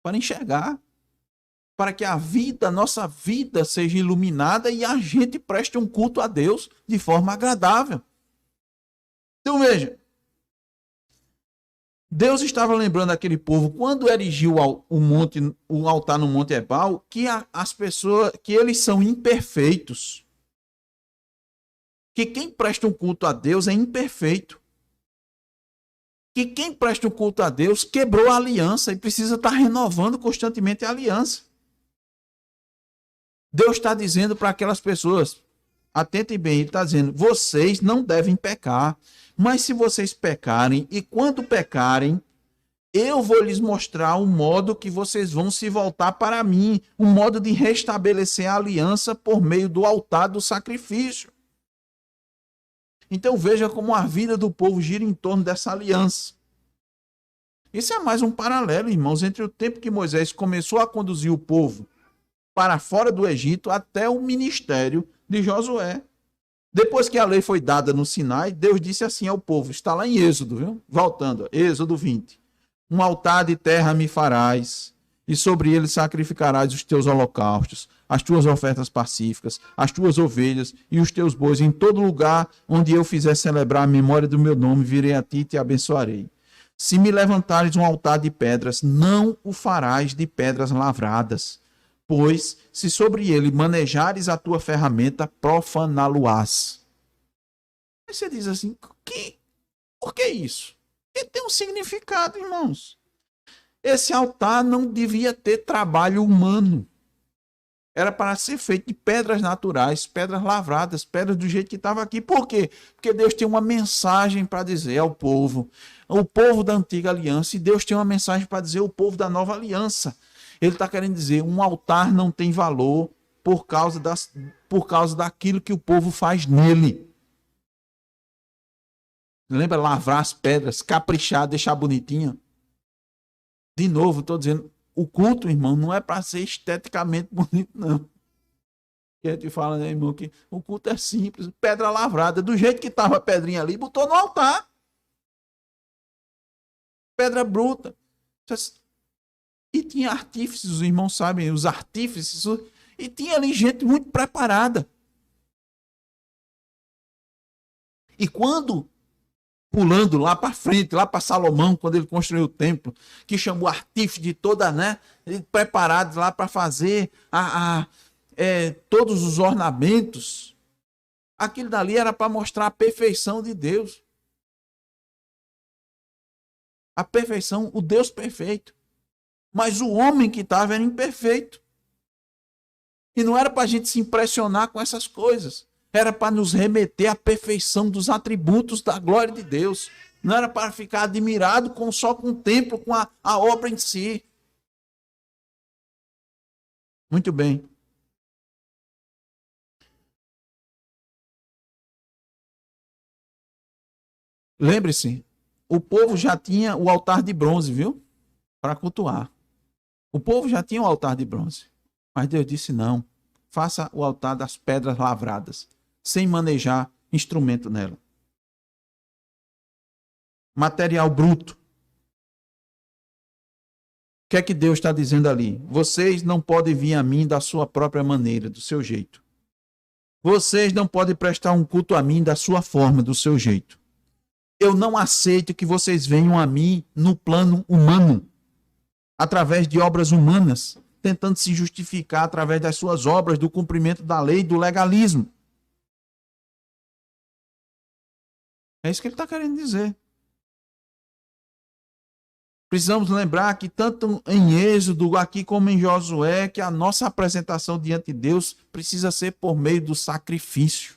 para enxergar. Para que a nossa vida seja iluminada e a gente preste um culto a Deus de forma agradável. Então veja. Deus estava lembrando aquele povo, quando erigiu o altar no Monte Ebal, que as pessoas, que eles são imperfeitos. Que quem presta um culto a Deus é imperfeito. Que quem presta um culto a Deus quebrou a aliança e precisa estar renovando constantemente a aliança. Deus está dizendo para aquelas pessoas, atentem bem, ele está dizendo, vocês não devem pecar, mas se vocês pecarem, e quando pecarem, eu vou lhes mostrar um modo que vocês vão se voltar para mim, um modo de restabelecer a aliança por meio do altar do sacrifício. Então veja como a vida do povo gira em torno dessa aliança. Isso é mais um paralelo, irmãos, entre o tempo que Moisés começou a conduzir o povo para fora do Egito até o ministério de Josué. Depois que a lei foi dada no Sinai, Deus disse assim ao povo, está lá em Êxodo, viu? Voltando, Êxodo 20. Um altar de terra me farás, e sobre ele sacrificarás os teus holocaustos, as tuas ofertas pacíficas, as tuas ovelhas e os teus bois. Em todo lugar onde eu fizer celebrar a memória do meu nome, virei a ti e te abençoarei. Se me levantares um altar de pedras, não o farás de pedras lavradas, pois se sobre ele manejares a tua ferramenta, profaná-lo-ás. Aí você diz assim, por que isso? Ele tem um significado, irmãos. Esse altar não devia ter trabalho humano. Era para ser feito de pedras naturais, pedras lavradas, pedras do jeito que estava aqui. Por quê? Porque Deus tem uma mensagem para dizer ao povo, o povo da antiga aliança, e Deus tem uma mensagem para dizer ao povo da nova aliança. Ele está querendo dizer, um altar não tem valor por causa daquilo que o povo faz nele. Lembra lavrar as pedras, caprichar, deixar bonitinha? De novo, estou dizendo, o culto, irmão, não é para ser esteticamente bonito, não. Que a gente fala, né, irmão, que o culto é simples, pedra lavrada, do jeito que estava a pedrinha ali, botou no altar. Pedra bruta. E tinha artífices, os irmãos sabem, os artífices, e tinha ali gente muito preparada. E quando, pulando lá para frente, lá para Salomão, quando ele construiu o templo, que chamou artífice de toda, né, preparados lá para fazer todos os ornamentos, aquilo dali era para mostrar a perfeição de Deus. A perfeição, o Deus perfeito. Mas o homem que estava era imperfeito. E não era para a gente se impressionar com essas coisas. Era para nos remeter à perfeição dos atributos da glória de Deus. Não era para ficar admirado só com o templo, com a obra em si. Muito bem. Lembre-se, o povo já tinha o altar de bronze, viu? Para cultuar. O povo já tinha o altar de bronze. Mas Deus disse não. Faça o altar das pedras lavradas, sem manejar instrumento nela. Material bruto. O que é que Deus está dizendo ali? Vocês não podem vir a mim da sua própria maneira, do seu jeito. Vocês não podem prestar um culto a mim da sua forma, do seu jeito. Eu não aceito que vocês venham a mim no plano humano, através de obras humanas, tentando se justificar através das suas obras, do cumprimento da lei, do legalismo. É isso que ele está querendo dizer. Precisamos lembrar que tanto em Êxodo, aqui como em Josué, que a nossa apresentação diante de Deus precisa ser por meio do sacrifício.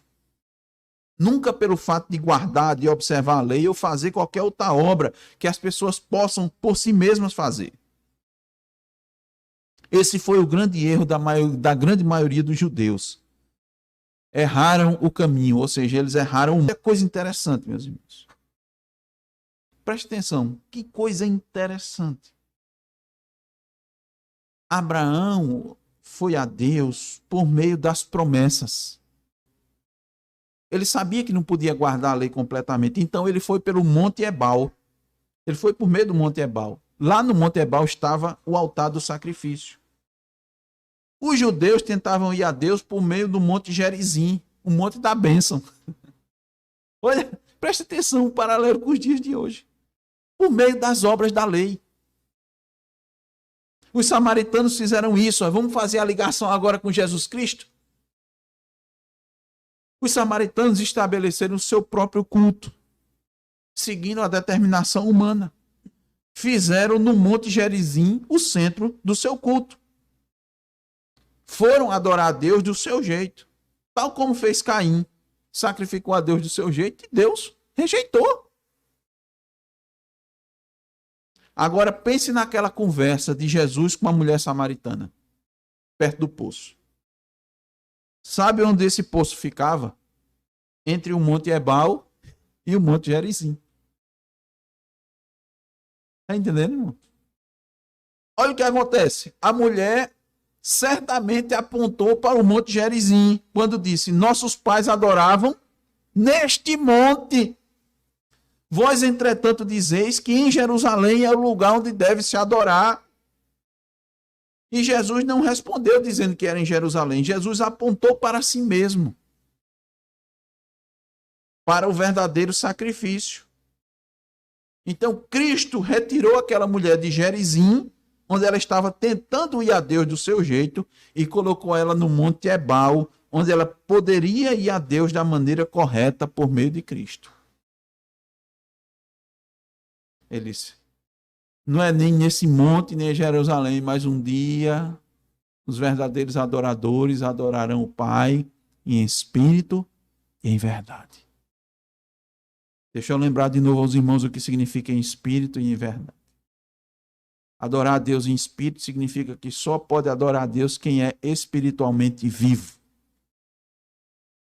Nunca pelo fato de guardar, de observar a lei ou fazer qualquer outra obra que as pessoas possam por si mesmas fazer. Esse foi o grande erro da grande maioria dos judeus. Erraram o caminho, ou seja, eles erraram uma coisa interessante, meus irmãos. Preste atenção, que coisa interessante. Abraão foi a Deus por meio das promessas. Ele sabia que não podia guardar a lei completamente, então ele foi pelo Monte Ebal. Ele foi por meio do Monte Ebal. Lá no Monte Ebal estava o altar do sacrifício. Os judeus tentavam ir a Deus por meio do Monte Gerizim, o Monte da Bênção. Olha, preste atenção, um paralelo com os dias de hoje. Por meio das obras da lei. Os samaritanos fizeram isso. Vamos fazer a ligação agora com Jesus Cristo? Os samaritanos estabeleceram o seu próprio culto, seguindo a determinação humana. Fizeram no Monte Gerizim o centro do seu culto. Foram adorar a Deus do seu jeito. Tal como fez Caim, sacrificou a Deus do seu jeito e Deus rejeitou. Agora pense naquela conversa de Jesus com uma mulher samaritana, perto do poço. Sabe onde esse poço ficava? Entre o Monte Ebal e o Monte Gerizim. Está entendendo, irmão? Olha o que acontece. A mulher certamente apontou para o Monte Gerizim, quando disse: nossos pais adoravam neste monte. Vós, entretanto, dizeis que em Jerusalém é o lugar onde deve se adorar. E Jesus não respondeu dizendo que era em Jerusalém. Jesus apontou para si mesmo, para o verdadeiro sacrifício. Então, Cristo retirou aquela mulher de Gerizim, onde ela estava tentando ir a Deus do seu jeito, e colocou ela no Monte Ebal, onde ela poderia ir a Deus da maneira correta por meio de Cristo. Ele disse: não é nem nesse monte, nem em Jerusalém, mas um dia os verdadeiros adoradores adorarão o Pai em espírito e em verdade. Deixa eu lembrar de novo aos irmãos o que significa em espírito e em verdade. Adorar a Deus em espírito significa que só pode adorar a Deus quem é espiritualmente vivo.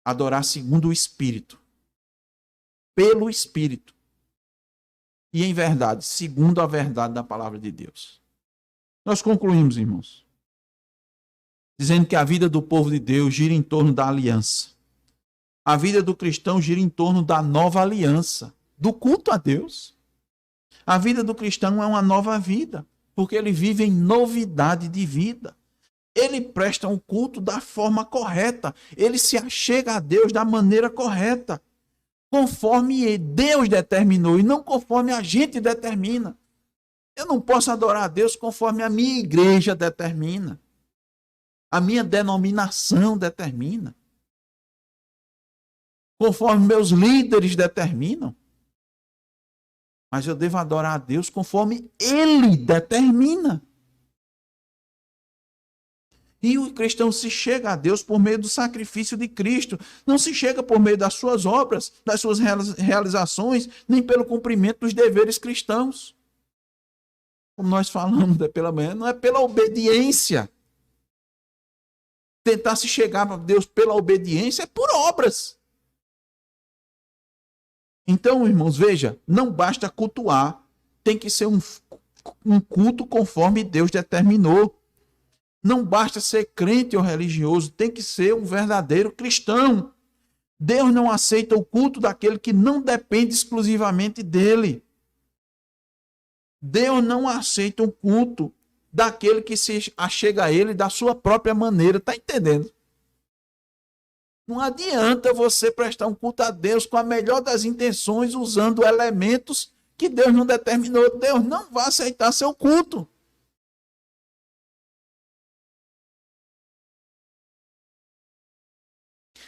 Adorar segundo o Espírito, pelo Espírito. E em verdade, segundo a verdade da palavra de Deus. Nós concluímos, irmãos, dizendo que a vida do povo de Deus gira em torno da aliança. A vida do cristão gira em torno da nova aliança, do culto a Deus. A vida do cristão é uma nova vida, porque ele vive em novidade de vida. Ele presta um culto da forma correta, ele se achega a Deus da maneira correta, conforme Deus determinou e não conforme a gente determina. Eu não posso adorar a Deus conforme a minha igreja determina, a minha denominação determina, conforme meus líderes determinam. Mas eu devo adorar a Deus conforme Ele determina. E o cristão se chega a Deus por meio do sacrifício de Cristo. Não se chega por meio das suas obras, das suas realizações, nem pelo cumprimento dos deveres cristãos. Como nós falamos pela manhã, não é pela obediência. Tentar se chegar a Deus pela obediência é por obras. Então, irmãos, veja, não basta cultuar, tem que ser um culto conforme Deus determinou. Não basta ser crente ou religioso, tem que ser um verdadeiro cristão. Deus não aceita o culto daquele que não depende exclusivamente dele. Deus não aceita o culto daquele que se achega a ele da sua própria maneira. Está entendendo? Não adianta você prestar um culto a Deus com a melhor das intenções, usando elementos que Deus não determinou. Deus não vai aceitar seu culto.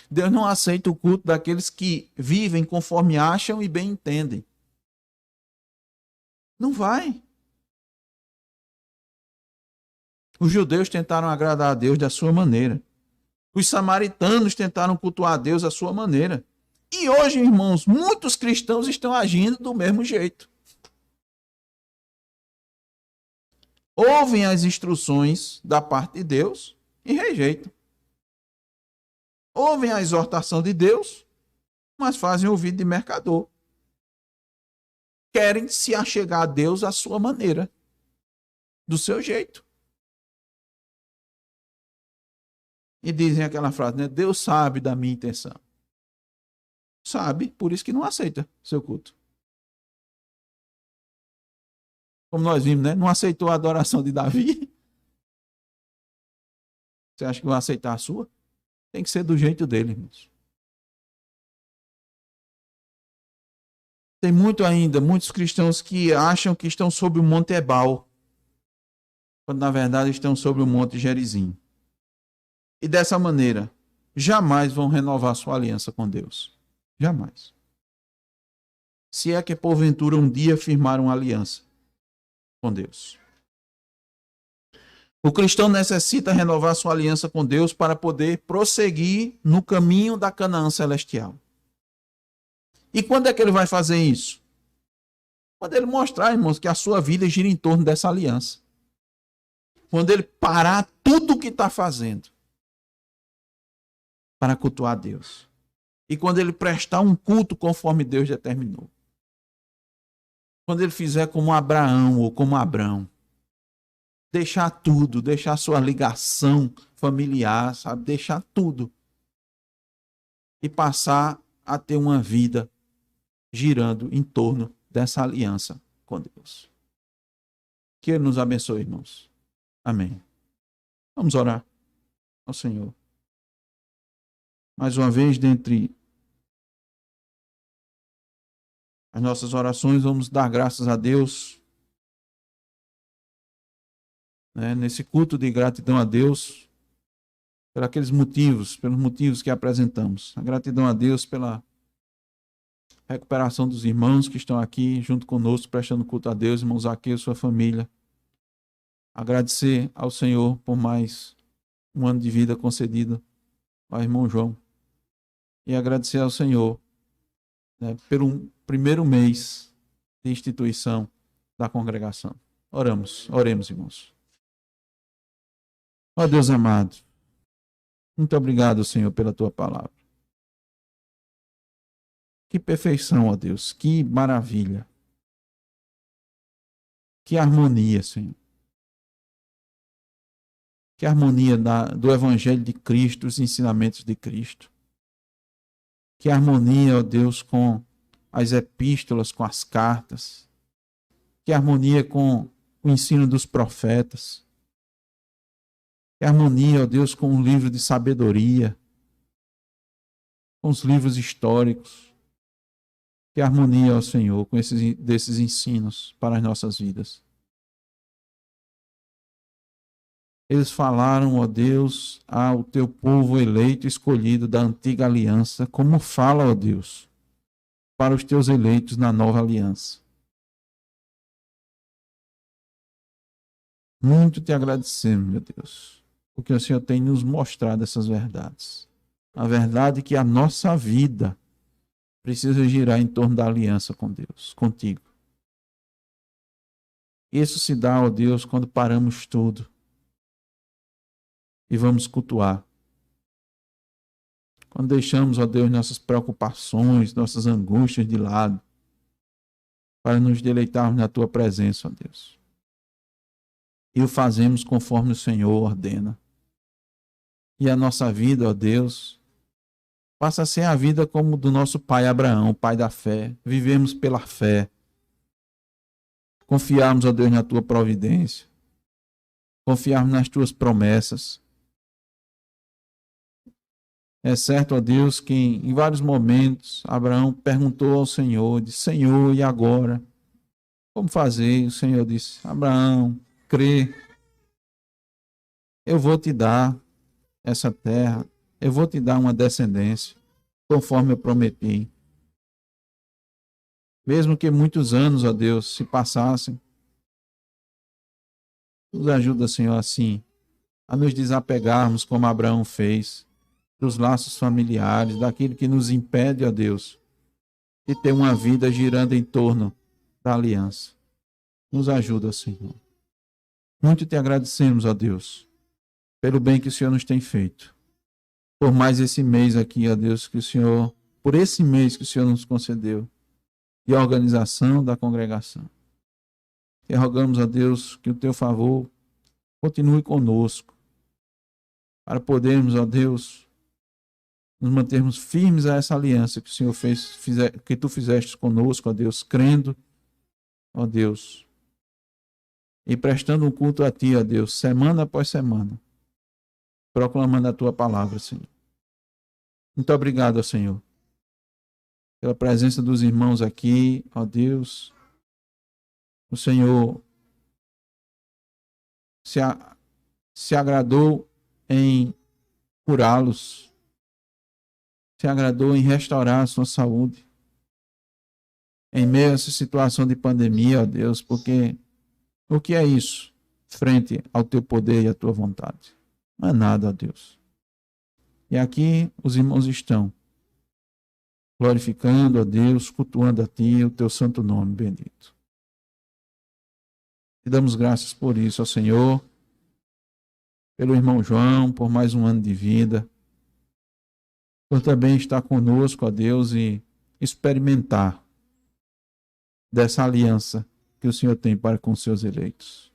Deus não aceita o culto daqueles que vivem conforme acham e bem entendem. Não vai. Os judeus tentaram agradar a Deus da sua maneira. Os samaritanos tentaram cultuar a Deus à sua maneira. E hoje, irmãos, muitos cristãos estão agindo do mesmo jeito. Ouvem as instruções da parte de Deus e rejeitam. Ouvem a exortação de Deus, mas fazem ouvido de mercador. Querem se achegar a Deus à sua maneira, do seu jeito. E dizem aquela frase, né? Deus sabe da minha intenção. Sabe, por isso que não aceita seu culto. Como nós vimos, né? Não aceitou a adoração de Davi. Você acha que vai aceitar a sua? Tem que ser do jeito dele, irmãos. Tem muitos cristãos que acham que estão sobre o Monte Ebal, quando na verdade estão sobre o Monte Gerizim. E dessa maneira, jamais vão renovar sua aliança com Deus. Jamais. Se é que porventura um dia firmaram uma aliança com Deus. O cristão necessita renovar sua aliança com Deus para poder prosseguir no caminho da Canaã celestial. E quando é que ele vai fazer isso? Quando ele mostrar, irmãos, que a sua vida gira em torno dessa aliança. Quando ele parar tudo o que está fazendo para cultuar Deus. E quando ele prestar um culto conforme Deus determinou. Quando ele fizer como Abraão ou como Abrão. Deixar tudo, deixar sua ligação familiar, sabe? Deixar tudo. E passar a ter uma vida girando em torno dessa aliança com Deus. Que Ele nos abençoe, irmãos. Amém. Vamos orar ao Senhor. Mais uma vez, dentre as nossas orações, vamos dar graças a Deus, né, nesse culto de gratidão a Deus, pelos motivos que apresentamos. A gratidão a Deus pela recuperação dos irmãos que estão aqui junto conosco, prestando culto a Deus, irmão Zaqueu e sua família. Agradecer ao Senhor por mais um ano de vida concedido ao irmão João. E agradecer ao Senhor, né, pelo primeiro mês de instituição da congregação. Oremos, irmãos. Ó Deus amado, muito obrigado, Senhor, pela tua palavra. Que perfeição, ó Deus, que maravilha. Que harmonia, Senhor. Que harmonia do Evangelho de Cristo, os ensinamentos de Cristo. Que harmonia, ó Deus, com as epístolas, com as cartas. Que harmonia com o ensino dos profetas. Que harmonia, ó Deus, com o livro de sabedoria. Com os livros históricos. Que harmonia, ó Senhor, com desses ensinos para as nossas vidas. Eles falaram, ó Deus, ao teu povo eleito e escolhido da antiga aliança, como fala, ó Deus, para os teus eleitos na nova aliança. Muito te agradecemos, meu Deus, porque o Senhor tem nos mostrado essas verdades. A verdade é que a nossa vida precisa girar em torno da aliança com Deus, contigo. Isso se dá, ó Deus, quando paramos tudo e vamos cultuar. Quando deixamos, ó Deus, nossas preocupações, nossas angústias de lado, para nos deleitarmos na tua presença, ó Deus. E o fazemos conforme o Senhor ordena. E a nossa vida, ó Deus, passa a ser a vida como do nosso pai Abraão, pai da fé. Vivemos pela fé. Confiarmos, ó Deus, na tua providência. Confiarmos nas tuas promessas. É certo, ó Deus, que em vários momentos Abraão perguntou ao Senhor, disse, Senhor, e agora? Como fazer? O Senhor disse, Abraão, crê. Eu vou te dar essa terra. Eu vou te dar uma descendência, conforme eu prometi. Mesmo que muitos anos, ó Deus, se passassem, nos ajuda, Senhor, assim, a nos desapegarmos como Abraão fez, dos laços familiares, daquilo que nos impede, ó Deus, de ter uma vida girando em torno da aliança. Nos ajuda, Senhor. Muito te agradecemos, ó Deus, pelo bem que o Senhor nos tem feito. Por mais esse mês aqui, ó Deus, por esse mês que o Senhor nos concedeu, de organização da congregação. E rogamos a Deus que o teu favor continue conosco, para podermos, ó Deus, nos mantermos firmes a essa aliança que o Senhor que tu fizeste conosco, ó Deus, crendo, ó Deus, e prestando um culto a ti, ó Deus, semana após semana, proclamando a tua palavra, Senhor. Muito obrigado, ó Senhor, pela presença dos irmãos aqui, ó Deus. O Senhor se agradou em curá-los, se agradou em restaurar a sua saúde. Em meio a essa situação de pandemia, ó Deus, porque o que é isso? frente ao teu poder e à tua vontade. Não é nada, ó Deus. E aqui os irmãos estão glorificando a Deus, cultuando a Ti, o Teu santo nome bendito. Te damos graças por isso, ó Senhor, pelo irmão João, por mais um ano de vida, por também estar conosco, ó Deus, e experimentar dessa aliança que o Senhor tem para com os seus eleitos.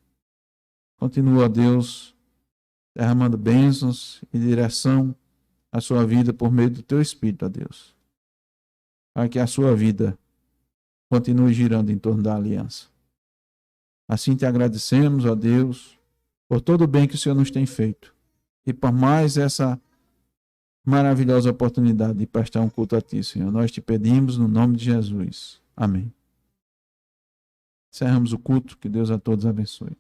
Continua, ó Deus, derramando bênçãos e direção à sua vida por meio do Teu Espírito, ó Deus, para que a sua vida continue girando em torno da aliança. Assim te agradecemos, ó Deus, por todo o bem que o Senhor nos tem feito e por mais essa maravilhosa oportunidade de prestar um culto a Ti, Senhor. Nós te pedimos no nome de Jesus. Amém. Encerramos o culto. Que Deus a todos abençoe.